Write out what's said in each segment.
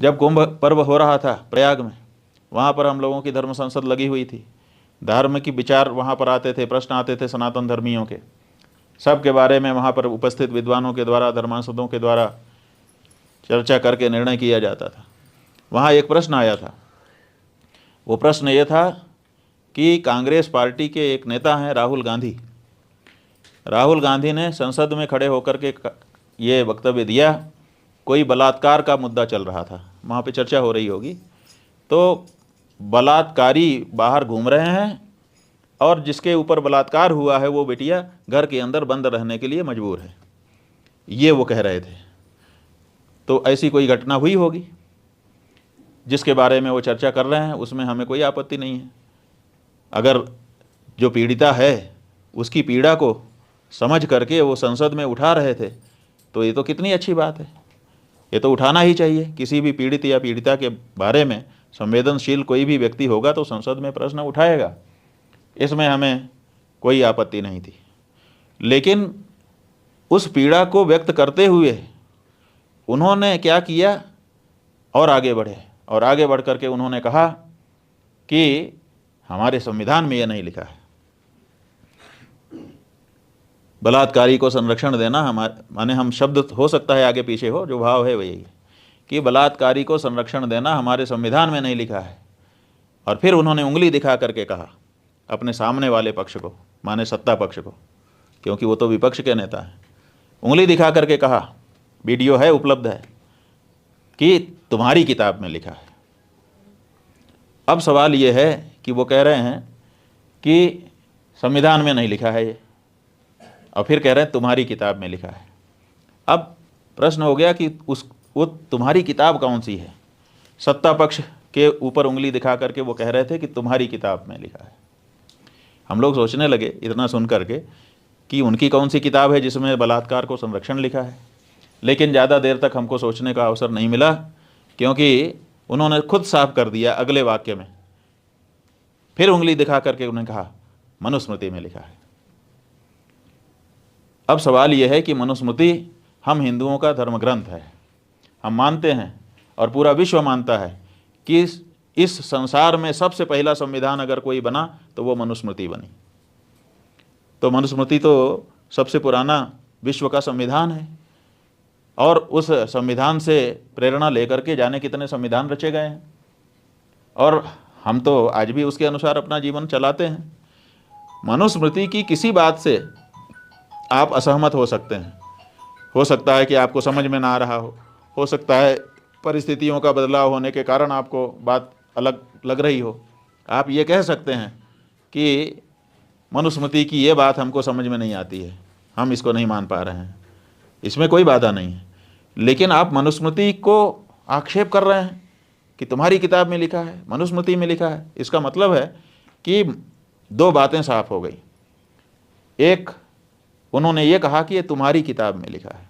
जब कुंभ पर्व हो रहा था प्रयाग में, वहाँ पर हम लोगों की धर्म संसद लगी हुई थी। धर्म की विचार वहाँ पर आते थे, प्रश्न आते थे सनातन धर्मियों के, सब के बारे में वहाँ पर उपस्थित विद्वानों के द्वारा, धर्मांसदों के द्वारा चर्चा करके निर्णय किया जाता था। वहाँ एक प्रश्न आया था। वो प्रश्न ये था कि कांग्रेस पार्टी के एक नेता हैं राहुल गांधी। राहुल गांधी ने संसद में खड़े होकर के ये वक्तव्य दिया, कोई बलात्कार का मुद्दा चल रहा था, वहाँ पे चर्चा हो रही होगी, तो बलात्कारी बाहर घूम रहे हैं और जिसके ऊपर बलात्कार हुआ है वो बेटिया घर के अंदर बंद रहने के लिए मजबूर है, ये वो कह रहे थे। तो ऐसी कोई घटना हुई होगी जिसके बारे में वो चर्चा कर रहे हैं, उसमें हमें कोई आपत्ति नहीं है। अगर जो पीड़िता है उसकी पीड़ा को समझ करके वो संसद में उठा रहे थे तो ये तो कितनी अच्छी बात है, ये तो उठाना ही चाहिए। किसी भी पीड़ित या पीड़िता के बारे में संवेदनशील कोई भी व्यक्ति होगा तो संसद में प्रश्न उठाएगा, इसमें हमें कोई आपत्ति नहीं थी। लेकिन उस पीड़ा को व्यक्त करते हुए उन्होंने क्या किया, और आगे बढ़े, और आगे बढ़ करके उन्होंने कहा कि हमारे संविधान में यह नहीं लिखा है। बलात्कारी को संरक्षण देना, माने हम शब्द हो सकता है आगे पीछे हो, जो भाव है वही है कि बलात्कारी को संरक्षण देना हमारे संविधान में नहीं लिखा है। और फिर उन्होंने उंगली दिखा करके कहा अपने सामने वाले पक्ष को, माने सत्ता पक्ष को, क्योंकि वो तो विपक्ष के नेता हैं, उंगली दिखा करके कहा, वीडियो है उपलब्ध है, कि तुम्हारी किताब में लिखा है। अब सवाल ये है कि वो कह रहे हैं कि संविधान में नहीं लिखा है ये, और फिर कह रहे हैं तुम्हारी किताब में लिखा है। अब प्रश्न हो गया कि वो तुम्हारी किताब कौन सी है। सत्ता पक्ष के ऊपर उंगली दिखा करके वो कह रहे थे कि तुम्हारी किताब में लिखा है। हम लोग सोचने लगे इतना सुन करके कि उनकी कौन सी किताब है जिसमें बलात्कार को संरक्षण लिखा है, लेकिन ज़्यादा देर तक हमको सोचने का अवसर नहीं मिला, क्योंकि उन्होंने खुद साफ कर दिया अगले वाक्य में, फिर उंगली दिखा करके उन्होंने कहा मनुस्मृति में लिखा है। अब सवाल यह है कि मनुस्मृति हम हिंदुओं का धर्म ग्रंथ है, हम मानते हैं और पूरा विश्व मानता है कि इस संसार में सबसे पहला संविधान अगर कोई बना तो वो मनुस्मृति बनी। तो मनुस्मृति तो सबसे पुराना विश्व का संविधान है, और उस संविधान से प्रेरणा लेकर के जाने कितने संविधान रचे गए हैं, और हम तो आज भी उसके अनुसार अपना जीवन चलाते हैं। मनुस्मृति की किसी बात से आप असहमत हो सकते हैं, हो सकता है कि आपको समझ में ना आ रहा हो सकता है परिस्थितियों का बदलाव होने के कारण आपको बात अलग लग रही हो। आप ये कह सकते हैं कि मनुस्मृति की ये बात हमको समझ में नहीं आती है, हम इसको नहीं मान पा रहे हैं, इसमें कोई बाधा नहीं है। लेकिन आप मनुस्मृति को आक्षेप कर रहे हैं कि तुम्हारी किताब में लिखा है, मनुस्मृति में लिखा है। इसका मतलब है कि दो बातें साफ हो गई। एक, उन्होंने ये कहा कि ये तुम्हारी किताब में लिखा है।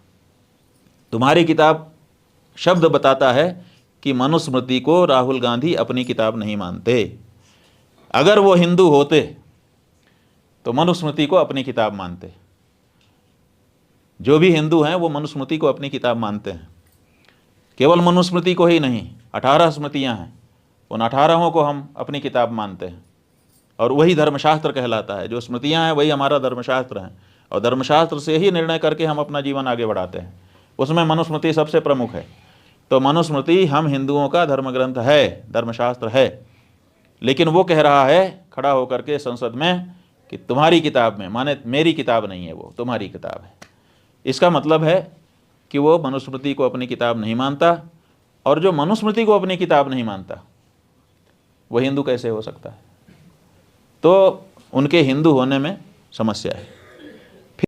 तुम्हारी किताब शब्द बताता है कि मनुस्मृति को राहुल गांधी अपनी किताब नहीं मानते। अगर वो हिंदू होते तो मनुस्मृति को अपनी किताब मानते। जो भी हिंदू हैं वो मनुस्मृति को अपनी किताब मानते हैं। केवल मनुस्मृति को ही नहीं, 18 स्मृतियाँ हैं, उन 18 को हम अपनी किताब मानते हैं, और वही धर्मशास्त्र कहलाता है। जो स्मृतियाँ हैं वही हमारा धर्मशास्त्र हैं, और धर्मशास्त्र से ही निर्णय करके हम अपना जीवन आगे बढ़ाते हैं। उसमें मनुस्मृति सबसे प्रमुख है। तो मनुस्मृति हम हिंदुओं का धर्म ग्रंथ है, धर्मशास्त्र है। लेकिन वो कह रहा है खड़ा होकर के संसद में कि तुम्हारी किताब में, माने मेरी किताब नहीं है, वो तुम्हारी किताब है। इसका मतलब है कि वो मनुस्मृति को अपनी किताब नहीं मानता, और जो मनुस्मृति को अपनी किताब नहीं मानता वो हिंदू कैसे हो सकता है। तो उनके हिंदू होने में समस्या है।